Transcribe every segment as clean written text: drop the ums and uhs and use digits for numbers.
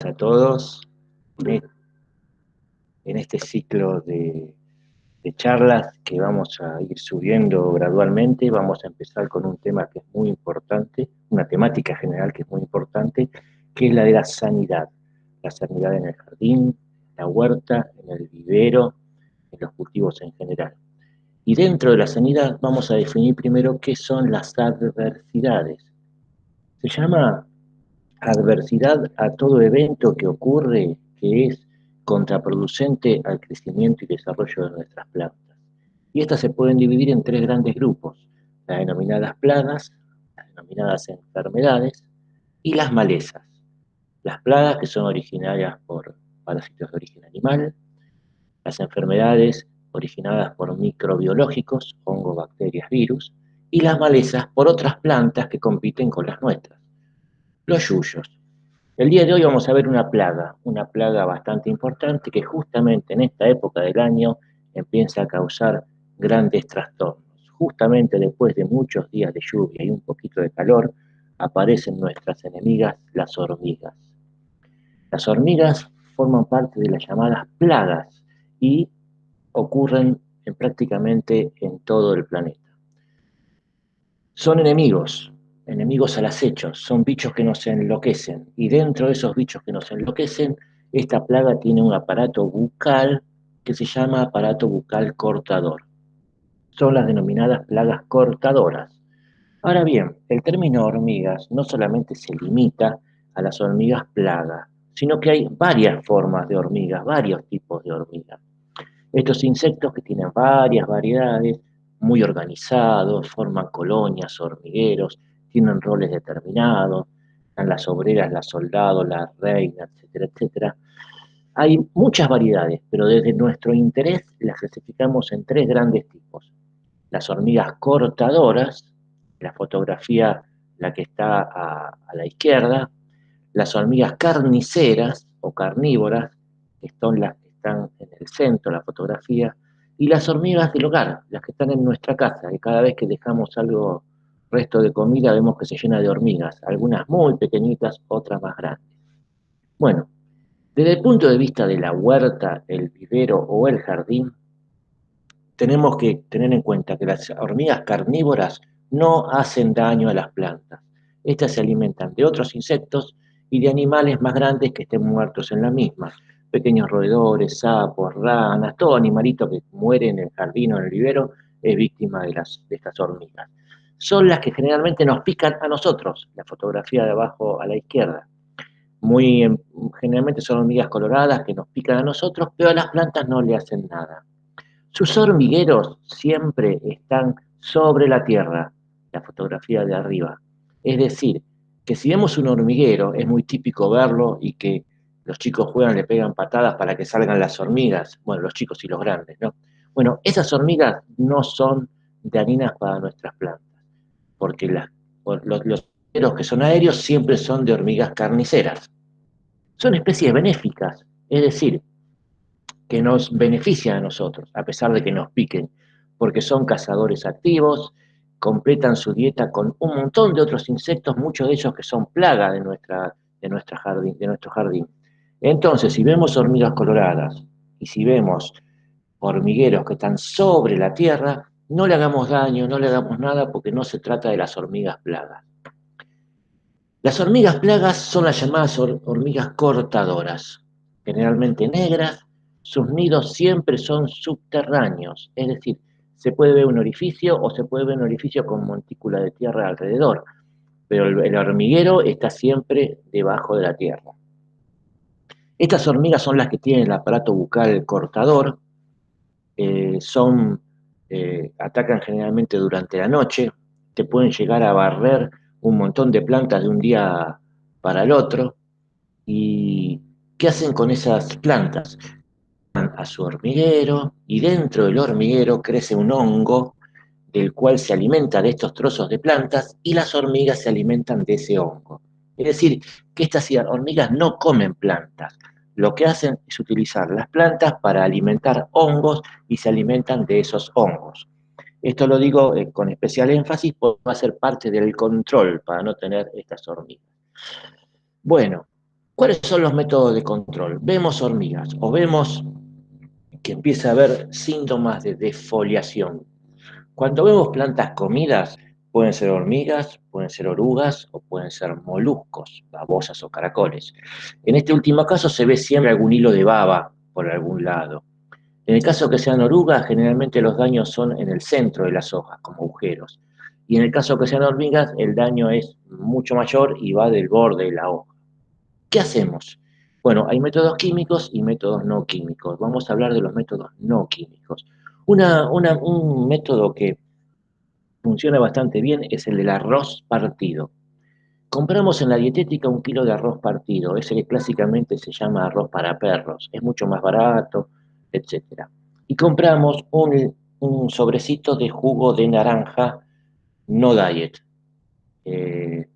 A todos en este ciclo de charlas que vamos a ir subiendo gradualmente. Vamos a empezar con un tema que es muy importante, una temática general que es muy importante, que es la de la sanidad en el jardín, la huerta, en el vivero, en los cultivos en general. Y dentro de la sanidad vamos a definir primero qué son las adversidades. Se llama adversidad a todo evento que ocurre que es contraproducente al crecimiento y desarrollo de nuestras plantas. Y estas se pueden dividir en tres grandes grupos: las denominadas plagas, las denominadas enfermedades y las malezas. Las plagas, que son originarias por parásitos de origen animal; las enfermedades, originadas por microbiológicos, hongos, bacterias, virus; y las malezas, por otras plantas que compiten con las nuestras, los yuyos. El día de hoy vamos a ver una plaga bastante importante que justamente en esta época del año empieza a causar grandes trastornos. Justamente después de muchos días de lluvia y un poquito de calor, aparecen nuestras enemigas, las hormigas. Las hormigas forman parte de las llamadas plagas y ocurren prácticamente en todo el planeta. Son enemigos al acecho, son bichos que nos enloquecen, y dentro de esos bichos que nos enloquecen, esta plaga tiene un aparato bucal que se llama aparato bucal cortador. Son las denominadas plagas cortadoras. Ahora bien, el término hormigas no solamente se limita a las hormigas plaga, sino que hay varias formas de hormigas, varios tipos de hormigas. Estos insectos, que tienen varias variedades, muy organizados, forman colonias, hormigueros, tienen roles determinados, están las obreras, las soldados, las reinas, etcétera, etcétera. Hay muchas variedades, pero desde nuestro interés las clasificamos en tres grandes tipos: las hormigas cortadoras, la fotografía, la que está a la izquierda; las hormigas carniceras o carnívoras, que son las que están en el centro de la fotografía; y las hormigas del hogar, las que están en nuestra casa, que cada vez que dejamos algo, resto de comida, vemos que se llena de hormigas, algunas muy pequeñitas, otras más grandes. Bueno, desde el punto de vista de la huerta, el vivero o el jardín, tenemos que tener en cuenta que las hormigas carnívoras no hacen daño a las plantas. Estas se alimentan de otros insectos y de animales más grandes que estén muertos en la misma. Pequeños roedores, sapos, ranas, todo animalito que muere en el jardín o en el vivero es víctima de estas hormigas. Son las que generalmente nos pican a nosotros, la fotografía de abajo a la izquierda. Muy, generalmente son hormigas coloradas que nos pican a nosotros, pero a las plantas no le hacen nada. Sus hormigueros siempre están sobre la tierra, la fotografía de arriba. Es decir, que si vemos un hormiguero, es muy típico verlo y que los chicos juegan, le pegan patadas para que salgan las hormigas, bueno, los chicos y los grandes, ¿no? Bueno, esas hormigas no son dañinas para nuestras plantas, porque los hormigueros que son aéreos siempre son de hormigas carniceras. Son especies benéficas, es decir, que nos benefician a nosotros, a pesar de que nos piquen, porque son cazadores activos, completan su dieta con un montón de otros insectos, muchos de ellos que son plaga de nuestro jardín. Entonces, si vemos hormigas coloradas y si vemos hormigueros que están sobre la tierra, no le hagamos daño, no le hagamos nada, porque no se trata de las hormigas plagas. Las hormigas plagas son las llamadas hormigas cortadoras, generalmente negras. Sus nidos siempre son subterráneos, es decir, se puede ver un orificio o se puede ver un orificio con montícula de tierra alrededor, pero el hormiguero está siempre debajo de la tierra. Estas hormigas son las que tienen el aparato bucal cortador, atacan generalmente durante la noche, te pueden llegar a barrer un montón de plantas de un día para el otro. ¿Y qué hacen con esas plantas? Van a su hormiguero y dentro del hormiguero crece un hongo del cual se alimenta de estos trozos de plantas, y las hormigas se alimentan de ese hongo. Es decir, que estas hormigas no comen plantas. Lo que hacen es utilizar las plantas para alimentar hongos y se alimentan de esos hongos. Esto lo digo con especial énfasis porque va a ser parte del control para no tener estas hormigas. Bueno, ¿Cuáles son los métodos de control? Vemos hormigas o vemos que empieza a haber síntomas de defoliación. Cuando vemos plantas comidas, pueden ser hormigas, pueden ser orugas o pueden ser moluscos, babosas o caracoles. En este último caso se ve siempre algún hilo de baba por algún lado. En el caso que sean orugas, generalmente los daños son en el centro de las hojas, como agujeros. Y en el caso que sean hormigas, el daño es mucho mayor y va del borde de la hoja. ¿Qué hacemos? Bueno, hay métodos químicos y métodos no químicos. Vamos a hablar de los métodos no químicos. Un método que funciona bastante bien es el del arroz partido. Compramos en la dietética 1 kilo de arroz partido, ese que clásicamente se llama arroz para perros, es mucho más barato, etc. Y compramos un sobrecito de jugo de naranja no diet. Eh,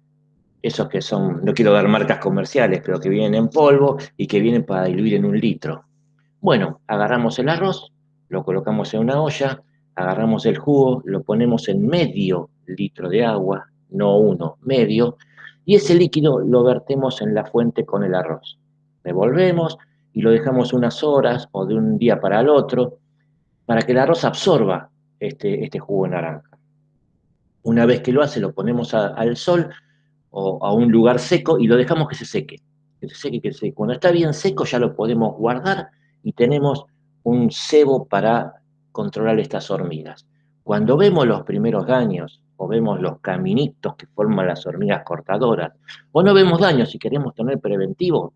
Esos que son, no quiero dar marcas comerciales, pero que vienen en polvo y que vienen para diluir en 1 litro. Bueno, agarramos el arroz, lo colocamos en una olla, agarramos el jugo, lo ponemos en medio litro de agua, no uno, medio, y ese líquido lo vertemos en la fuente con el arroz. Revolvemos y lo dejamos unas horas o de un día para el otro para que el arroz absorba este jugo de naranja. Una vez que lo hace, lo ponemos al sol o a un lugar seco y lo dejamos que se seque. Que se seque, que se seque. Cuando está bien seco ya lo podemos guardar y tenemos un cebo para controlar estas hormigas. Cuando vemos los primeros daños o vemos los caminitos que forman las hormigas cortadoras, o no vemos daños y queremos tener preventivo,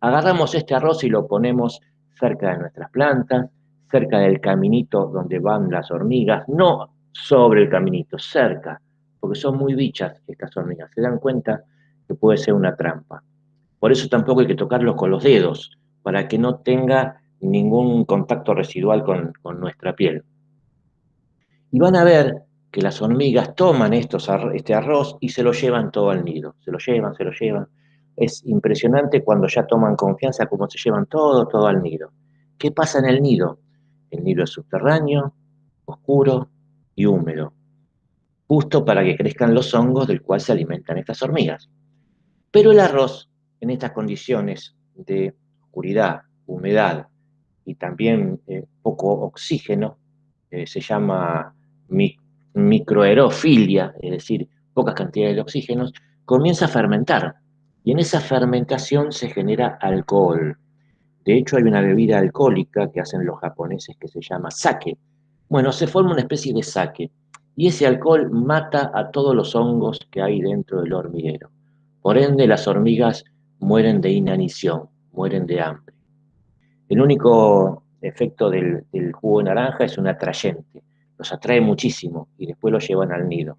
agarramos este arroz y lo ponemos cerca de nuestras plantas, cerca del caminito donde van las hormigas, no sobre el caminito, cerca, porque son muy bichas estas hormigas, se dan cuenta que puede ser una trampa. Por eso tampoco hay que tocarlos con los dedos, para que no tenga ningún contacto residual con nuestra piel. Y van a ver que las hormigas toman este arroz y se lo llevan todo al nido. Se lo llevan, se lo llevan. Es impresionante cuando ya toman confianza cómo se llevan todo al nido. ¿Qué pasa en el nido? El nido es subterráneo, oscuro y húmedo, justo para que crezcan los hongos del cual se alimentan estas hormigas. Pero el arroz, en estas condiciones de oscuridad, humedad y también poco oxígeno, se llama microaerofilia, es decir, pocas cantidades de oxígenos, comienza a fermentar. Y en esa fermentación se genera alcohol. De hecho, hay una bebida alcohólica que hacen los japoneses que se llama sake. Bueno, se forma una especie de sake. Y ese alcohol mata a todos los hongos que hay dentro del hormiguero. Por ende, las hormigas mueren de inanición, mueren de hambre. El único efecto del jugo de naranja es un atrayente. Los atrae muchísimo y después los llevan al nido.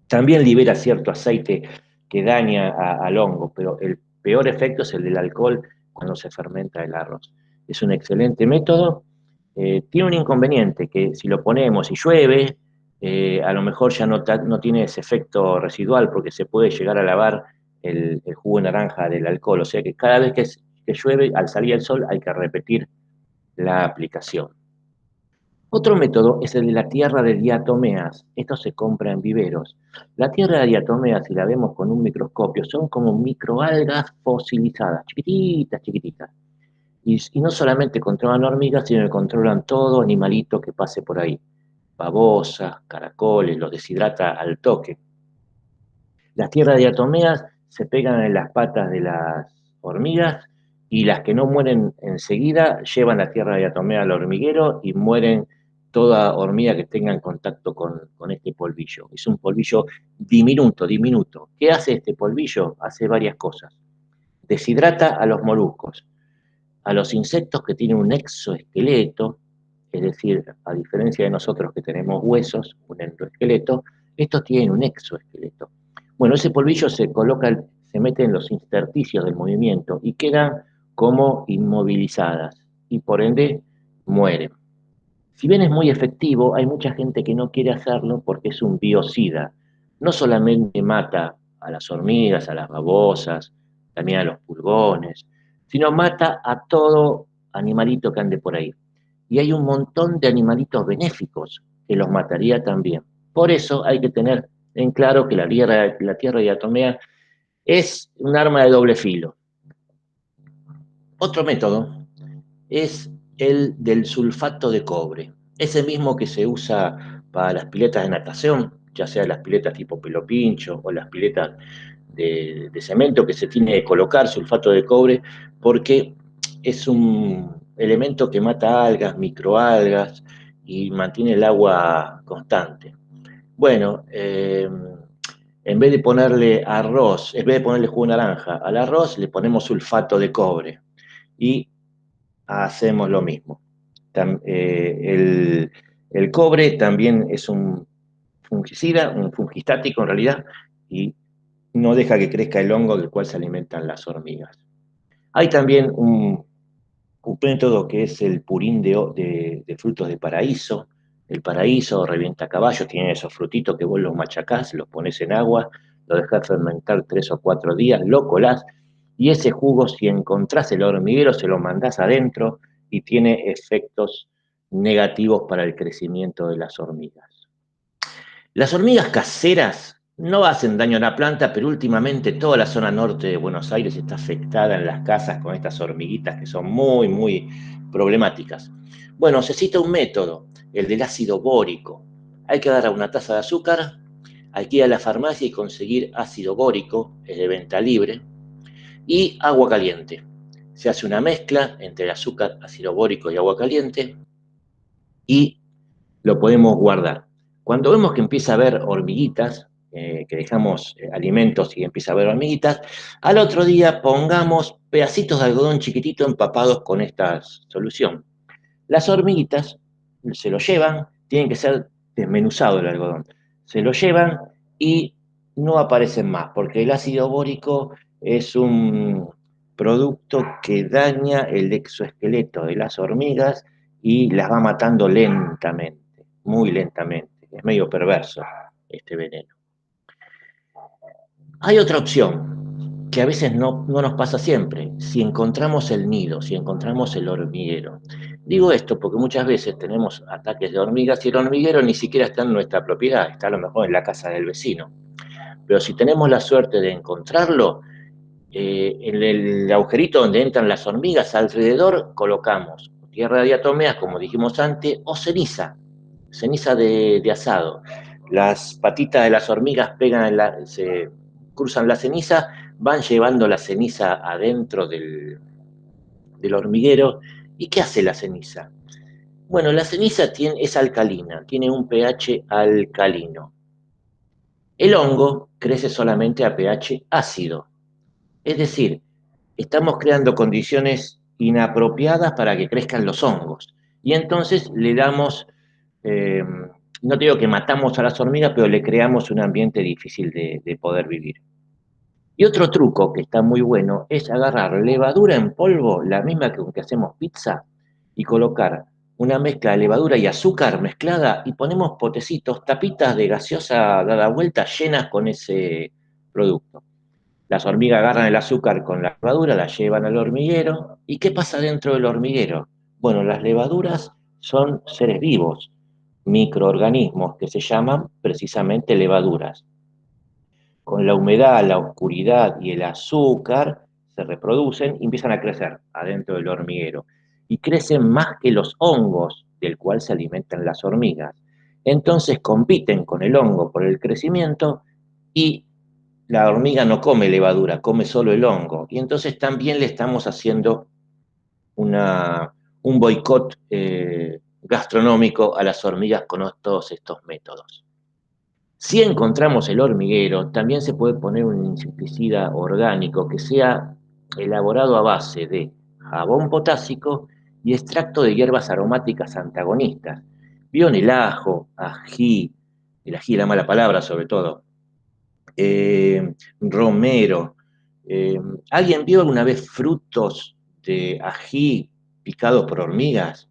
También libera cierto aceite que daña al hongo, pero el peor efecto es el del alcohol cuando se fermenta el arroz. Es un excelente método. Tiene un inconveniente, que si lo ponemos y llueve, a lo mejor ya no tiene ese efecto residual porque se puede llegar a lavar el jugo de naranja del alcohol. O sea que cada vez que llueve, al salir el sol, hay que repetir la aplicación. Otro método es el de la tierra de diatomeas. Esto se compra en viveros. La tierra de diatomeas, si la vemos con un microscopio, son como microalgas fosilizadas, chiquititas, chiquititas. Y no solamente controlan hormigas, sino que controlan todo animalito que pase por ahí. Babosas, caracoles, los deshidrata al toque. Las tierras diatomeas se pegan en las patas de las hormigas y las que no mueren enseguida llevan la tierra diatomea al hormiguero y mueren toda hormiga que tenga en contacto con este polvillo. Es un polvillo diminuto, diminuto. ¿Qué hace este polvillo? Hace varias cosas. Deshidrata a los moluscos, a los insectos que tienen un exoesqueleto, es decir, a diferencia de nosotros que tenemos huesos, un endoesqueleto, estos tienen un exoesqueleto. Bueno, ese polvillo se mete en los intersticios del movimiento y quedan como inmovilizadas y por ende mueren. Si bien es muy efectivo, hay mucha gente que no quiere hacerlo porque es un biocida. No solamente mata a las hormigas, a las babosas, también a los pulgones, sino mata a todo animalito que ande por ahí. Y hay un montón de animalitos benéficos que los mataría también. Por eso hay que tener en claro que la tierra de diatomea es un arma de doble filo. Otro método es el del sulfato de cobre, ese mismo que se usa para las piletas de natación, ya sea las piletas tipo pelo pincho o las piletas de cemento, que se tiene que colocar sulfato de cobre porque es un elemento que mata algas, microalgas y mantiene el agua constante. Bueno, en vez de ponerle arroz, en vez de ponerle jugo de naranja al arroz, le ponemos sulfato de cobre y hacemos lo mismo. El cobre también es un fungicida, un fungistático en realidad, y no deja que crezca el hongo del cual se alimentan las hormigas. Hay también un método que es el purín de frutos de paraíso. El paraíso revienta caballos, tiene esos frutitos que vos los machacás, los pones en agua, lo dejás fermentar 3 o 4 días, lo colás, y ese jugo, si encontrás el hormiguero, se lo mandás adentro y tiene efectos negativos para el crecimiento de las hormigas. Las hormigas caseras no hacen daño a la planta, pero últimamente toda la zona norte de Buenos Aires está afectada en las casas con estas hormiguitas que son muy, muy problemáticas. Bueno, se cita un método, el del ácido bórico. Hay que agarrar una taza de azúcar, hay que ir a la farmacia y conseguir ácido bórico, es de venta libre, y agua caliente. Se hace una mezcla entre el azúcar, ácido bórico y agua caliente y lo podemos guardar. Cuando vemos que empieza a haber hormiguitas, que dejamos alimentos y empieza a haber hormiguitas, al otro día pongamos pedacitos de algodón chiquitito empapados con esta solución. Las hormiguitas se lo llevan, tienen que ser desmenuzado el algodón, se lo llevan y no aparecen más, porque el ácido bórico es un producto que daña el exoesqueleto de las hormigas y las va matando lentamente, muy lentamente. Es medio perverso este veneno. Hay otra opción que a veces no nos pasa siempre. Si encontramos el nido, si encontramos el hormiguero. Digo esto porque muchas veces tenemos ataques de hormigas y el hormiguero ni siquiera está en nuestra propiedad, está a lo mejor en la casa del vecino. Pero si tenemos la suerte de encontrarlo, en el agujerito donde entran las hormigas, alrededor colocamos tierra de diatomeas, como dijimos antes, o ceniza, ceniza de asado. Las patitas de las hormigas se cruzan la ceniza, van llevando la ceniza adentro del hormiguero. ¿Y qué hace la ceniza? Bueno, la ceniza es alcalina, tiene un pH alcalino. El hongo crece solamente a pH ácido. Es decir, estamos creando condiciones inapropiadas para que crezcan los hongos. Y entonces le damos, eh, no digo que matamos a las hormigas, pero le creamos un ambiente difícil de poder vivir. Y otro truco que está muy bueno es agarrar levadura en polvo, la misma que con que hacemos pizza, y colocar una mezcla de levadura y azúcar mezclada y ponemos potecitos, tapitas de gaseosa dada vuelta llenas con ese producto. Las hormigas agarran el azúcar con la levadura, la llevan al hormiguero. ¿Y qué pasa dentro del hormiguero? Bueno, las levaduras son seres vivos, microorganismos que se llaman precisamente levaduras. Con la humedad, la oscuridad y el azúcar se reproducen y empiezan a crecer adentro del hormiguero. Y crecen más que los hongos del cual se alimentan las hormigas. Entonces compiten con el hongo por el crecimiento y la hormiga no come levadura, come solo el hongo. Y entonces también le estamos haciendo un boicot gastronómico a las hormigas con todos estos métodos. Si encontramos el hormiguero, también se puede poner un insecticida orgánico que sea elaborado a base de jabón potásico y extracto de hierbas aromáticas antagonistas. ¿Vieron el ajo, ají, el ají es la mala palabra sobre todo, romero? Eh, ¿Alguien vio alguna vez frutos de ají picados por hormigas?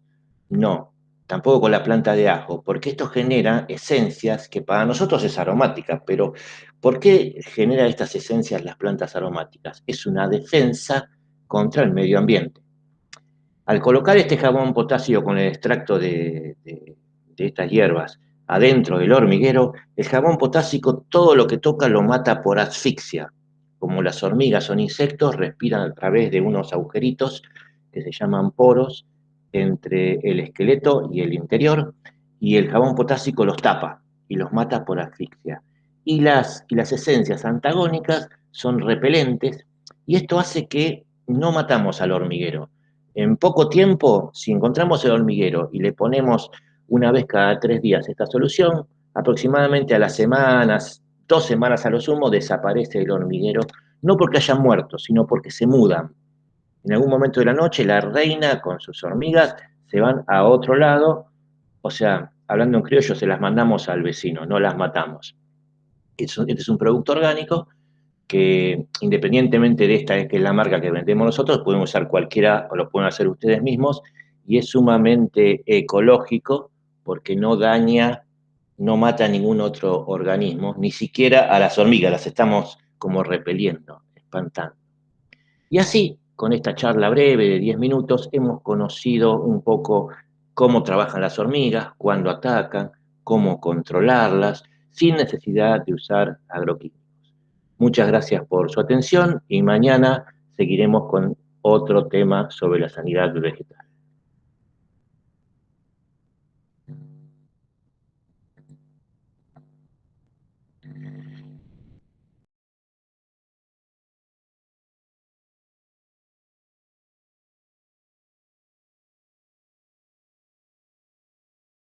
No, tampoco con la planta de ajo, porque esto genera esencias que para nosotros es aromática, pero ¿por qué genera estas esencias las plantas aromáticas? Es una defensa contra el medio ambiente. Al colocar este jabón potásico con el extracto de estas hierbas adentro del hormiguero, el jabón potásico todo lo que toca lo mata por asfixia, como las hormigas son insectos, respiran a través de unos agujeritos que se llaman poros entre el esqueleto y el interior, y el jabón potásico los tapa y los mata por asfixia. Y las esencias antagónicas son repelentes, y esto hace que no matamos al hormiguero. En poco tiempo, si encontramos el hormiguero y le ponemos una vez cada 3 días esta solución, aproximadamente a las semanas, 2 semanas a lo sumo, desaparece el hormiguero, no porque hayan muerto, sino porque se mudan. En algún momento de la noche, la reina con sus hormigas se van a otro lado, o sea, hablando en criollo, se las mandamos al vecino, no las matamos. Este es un producto orgánico que, independientemente de esta, que es la marca que vendemos nosotros, pueden usar cualquiera o lo pueden hacer ustedes mismos, y es sumamente ecológico porque no daña, no mata a ningún otro organismo, ni siquiera a las hormigas, las estamos como repeliendo, espantando. Y así, con esta charla breve de 10 minutos, hemos conocido un poco cómo trabajan las hormigas, cuándo atacan, cómo controlarlas, sin necesidad de usar agroquímicos. Muchas gracias por su atención y mañana seguiremos con otro tema sobre la sanidad vegetal.